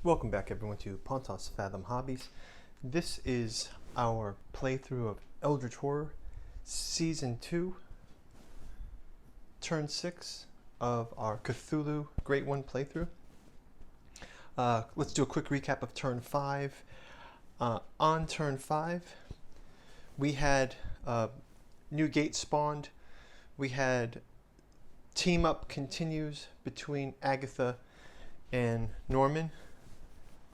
Welcome back everyone to Pontos Fathom Hobbies. This is our playthrough of Eldritch Horror Season 2, Turn 6 of our Cthulhu Great One playthrough. Let's do a quick recap of Turn 5. On Turn 5, we had new gate spawned. We had team up continues between Agatha and Norman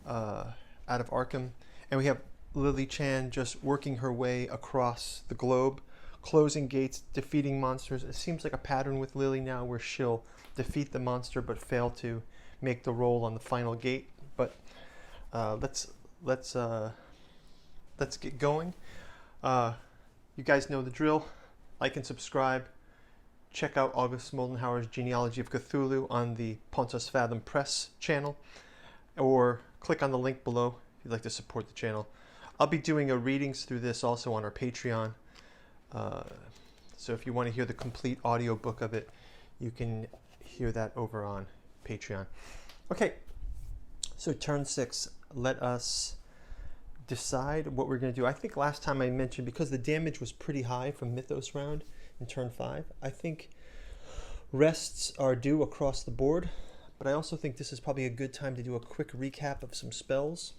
out of Arkham, and we have Lily Chan just working her way across the globe, closing gates, defeating monsters. It seems like a pattern with Lily now where she'll defeat the monster but fail to make the roll on the final gate. But let's get going. You guys know the drill. Like and subscribe. Check out August Moldenhauer's Genealogy of Cthulhu on the Pontos Fathom Press channel, or click on the link below if you'd like to support the channel. I'll be doing a readings through this also on our Patreon. So if you want to hear the complete audiobook of it, you can hear that over on Patreon. Okay, so turn 6. Let us decide what we're going to do. I think last time I mentioned, because the damage was pretty high from Mythos round in turn 5, I think rests are due across the board. But I also think this is probably a good time to do a quick recap of some spells.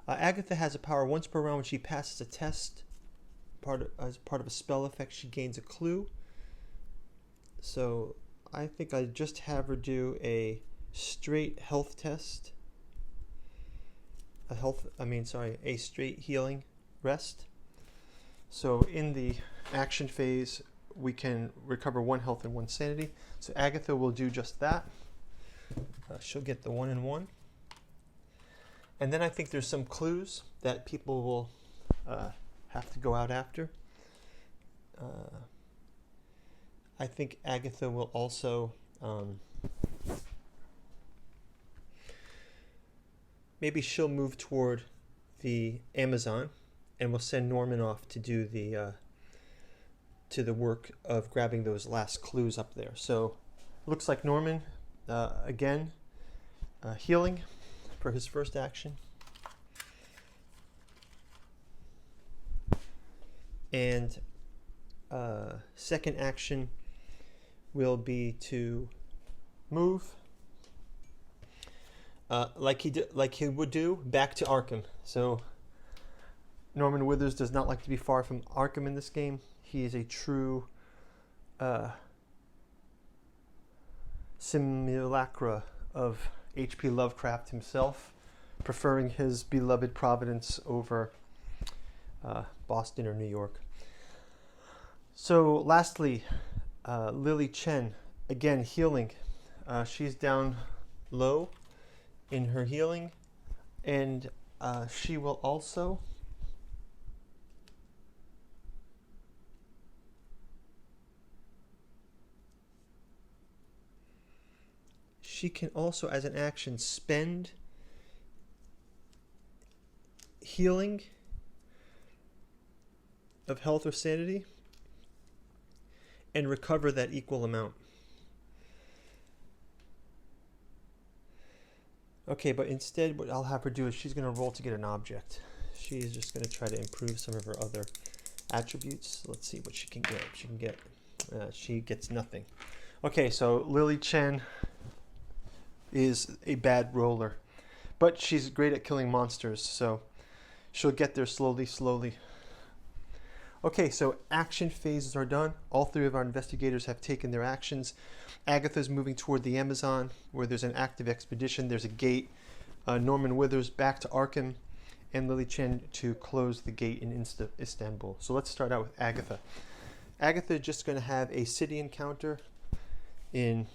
Agatha has a power once per round when she passes a test. As part of a spell effect, she gains a clue. So I think I just have her do a straight health test. A straight healing rest. So in the action phase, we can recover 1 health and 1 sanity. So Agatha will do just that. She'll get the 1 and 1. And then I think there's some clues that people will have to go out after. I think Agatha will also maybe she'll move toward the Amazon, and we'll send Norman off to do the work of grabbing those last clues up there. So looks like Norman again healing for his first action, and second action will be to move like he would do back to Arkham. So Norman Withers does not like to be far from Arkham in this game. He is a true simulacra of H.P. Lovecraft himself, preferring his beloved Providence over Boston or New York. So lastly, Lily Chen, again healing. She's down low in her healing, and she will also as an action, spend healing of health or sanity and recover that equal amount. Okay, but instead what I'll have her do is she's going to roll to get an object. She's just going to try to improve some of her other attributes. Let's see what she can get. She gets nothing. Okay, so Lily Chen is a bad roller, but she's great at killing monsters, so she'll get there slowly. Okay, so action phases are done. All 3 of our investigators have taken their actions. Agatha's moving toward the Amazon, where there's an active expedition. There's a gate. Norman Withers back to Arkham, and Lily Chen to close the gate in Istanbul. So let's start out with Agatha. Agatha is just going to have a city encounter in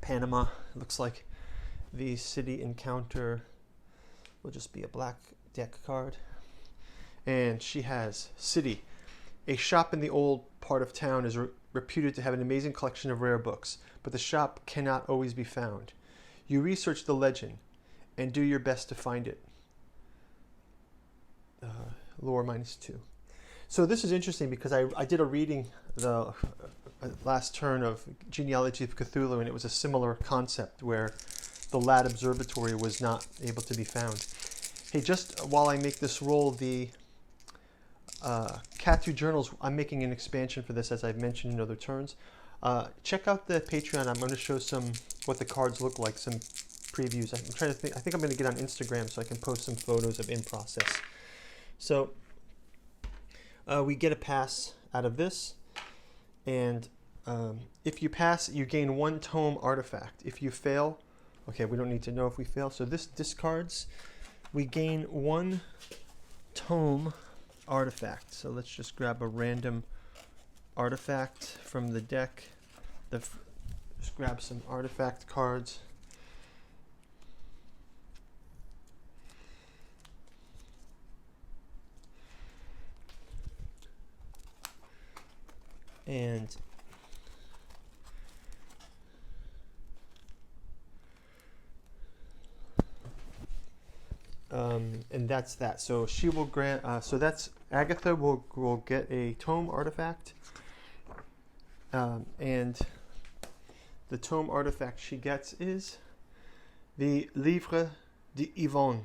Panama. It looks like the city encounter will just be a black deck card. And she has city. A shop in the old part of town is reputed to have an amazing collection of rare books, but the shop cannot always be found. You research the legend and do your best to find it. Lore -2. So this is interesting because I did a reading the last turn of Genealogy of Cthulhu, and it was a similar concept where the lad observatory was not able to be found. Hey, just while I make this roll, the Cthulhu journals, I'm making an expansion for this, as I've mentioned in other turns. Check out the Patreon. I'm going to show some what the cards look like, some previews. I'm trying to think. I think I'm going to get on Instagram so I can post some photos of in process. So we get a pass out of this, and if you pass, you gain 1 tome artifact. If you fail, okay, we don't need to know if we fail. So this discards. We gain 1 tome artifact. So let's just grab a random artifact from the deck. Just grab some artifact cards. And that's that. So she will grant. So that's Agatha will get a tome artifact, and the tome artifact she gets is the Livre d'Yvonne.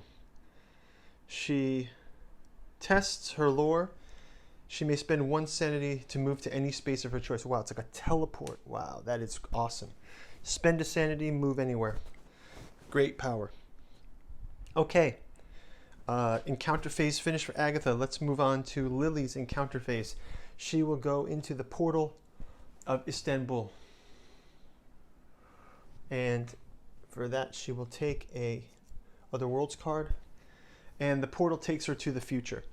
She tests her lore. She may spend 1 sanity to move to any space of her choice. Wow, it's like a teleport. Wow, that is awesome. Spend a sanity, move anywhere. Great power. Okay. Encounter phase finished for Agatha. Let's move on to Lily's encounter phase. She will go into the portal of Istanbul. And for that, she will take a Other Worlds card. And the portal takes her to the future.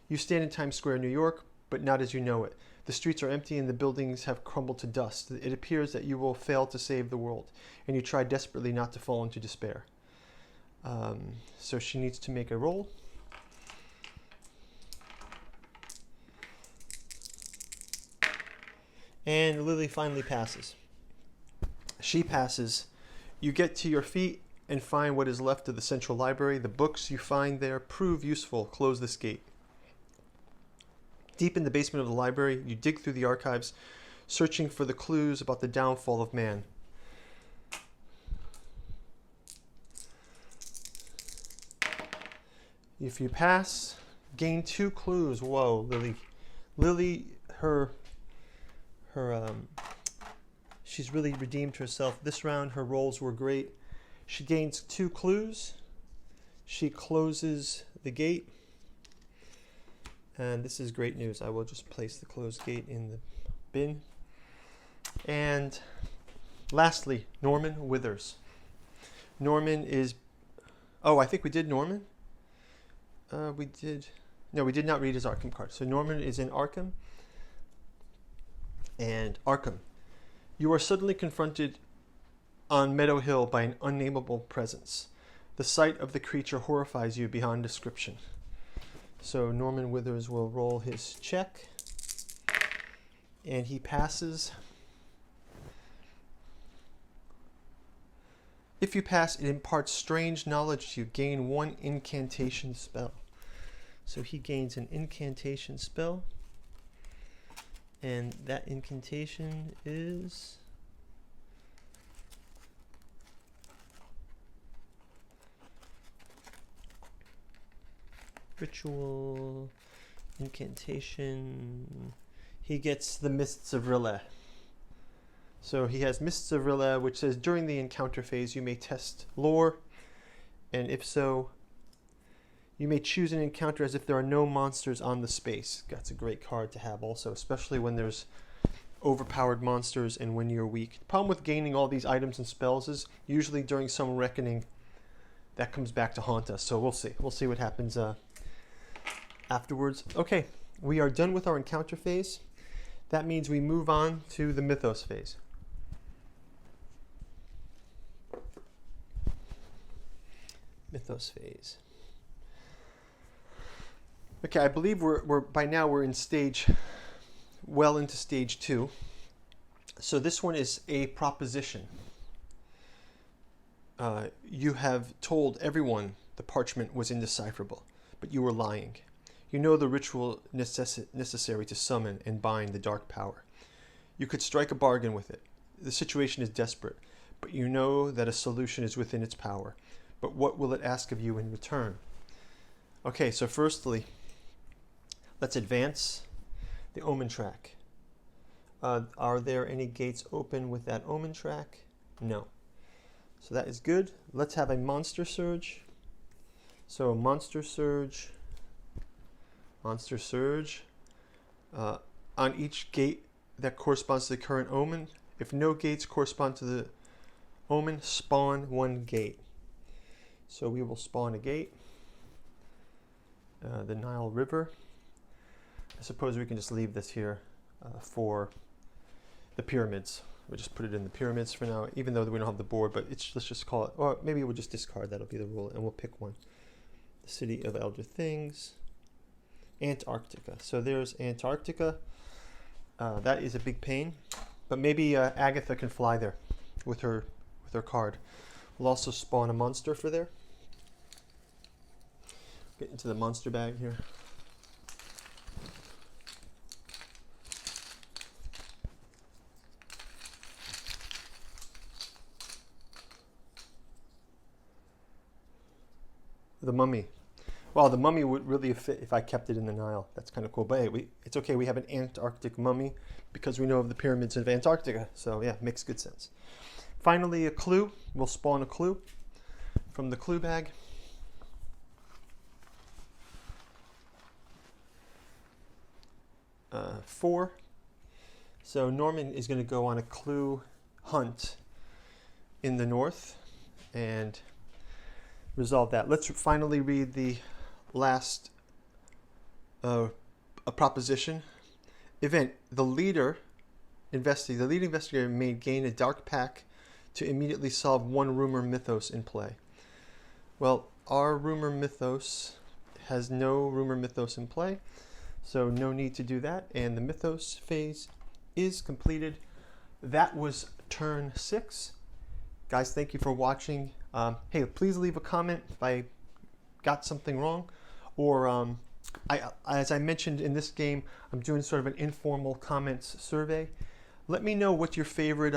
You stand in Times Square, New York, but not as you know it. The streets are empty and the buildings have crumbled to dust. It appears that you will fail to save the world, and you try desperately not to fall into despair. So she needs to make a roll. And Lily finally passes. She passes. You get to your feet and find what is left of the central library. The books you find there prove useful. Close this gate. Deep in the basement of the library, you dig through the archives, searching for the clues about the downfall of man. If you pass, gain 2 clues. Whoa, Lily, she's really redeemed herself. This round, her rolls were great. She gains 2 clues. She closes the gate. And this is great news. I will just place the closed gate in the bin. And lastly, Norman Withers. Norman is... Oh, I think we did Norman. We did not read his Arkham card. So Norman is in Arkham. And Arkham. You are suddenly confronted on Meadow Hill by an unnameable presence. The sight of the creature horrifies you beyond description. So Norman Withers will roll his check. And he passes. If you pass, it imparts strange knowledge to you. Gain 1 incantation spell. So he gains an incantation spell. And that incantation is... Ritual incantation. He gets the Mists of Rileh. So he has Mists of Rileh, which says during the encounter phase you may test lore, and if so, you may choose an encounter as if there are no monsters on the space. That's a great card to have also, especially when there's overpowered monsters and when you're weak. The problem with gaining all these items and spells is usually during some reckoning that comes back to haunt us. So we'll see. We'll see what happens afterwards. Okay, we are done with our encounter phase. That means we move on to the Mythos phase. Mythos phase. Okay, I believe we're by now we're in well into stage 2. So this one is a proposition. You have told everyone the parchment was indecipherable, but you were lying. You know the ritual necessary to summon and bind the dark power. You could strike a bargain with it. The situation is desperate, but you know that a solution is within its power. But what will it ask of you in return? Okay, so firstly, let's advance the omen track. Are there any gates open with that omen track? No. So that is good. Let's have a monster surge. So monster surge, on each gate that corresponds to the current omen. If no gates correspond to the omen, spawn one gate. So we will spawn a gate. The Nile River. I suppose we can just leave this here for the pyramids. We'll just put it in the pyramids for now, even though we don't have the board, but let's just call it, or maybe we'll just discard, that'll be the rule, and we'll pick one. The City of Elder Things. Antarctica. So there's Antarctica. That is a big pain, but maybe Agatha can fly there with her card. We'll also spawn a monster for there. Get into the monster bag here. The mummy. Well, the mummy would really fit if I kept it in the Nile. That's kind of cool. But hey, it's okay. We have an Antarctic mummy because we know of the pyramids of Antarctica. So yeah, makes good sense. Finally, a clue. We'll spawn a clue from the clue bag. Four. So Norman is going to go on a clue hunt in the north and resolve that. Let's finally read the last a proposition. Event. The lead investigator may gain a dark pack to immediately solve one rumor mythos in play. Well, our rumor mythos has no rumor mythos in play, so no need to do that, and the mythos phase is completed. That was turn 6. Guys, thank you for watching. Hey, please leave a comment if I got something wrong, or as I mentioned in this game, I'm doing sort of an informal comments survey. Let me know what your favorite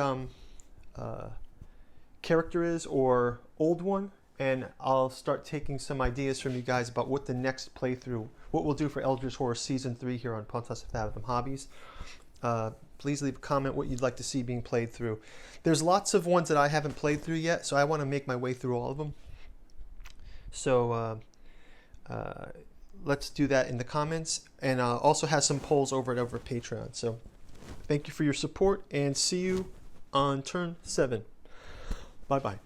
character is or old one, and I'll start taking some ideas from you guys about what the next playthrough, what we'll do for Eldritch Horror Season 3 here on Pontos and Fathom Hobbies. Please leave a comment what you'd like to see being played through. There's lots of ones that I haven't played through yet, so I want to make my way through all of them. So let's do that in the comments, and also has some polls over Patreon. So thank you for your support, and see you on turn 7. Bye-bye.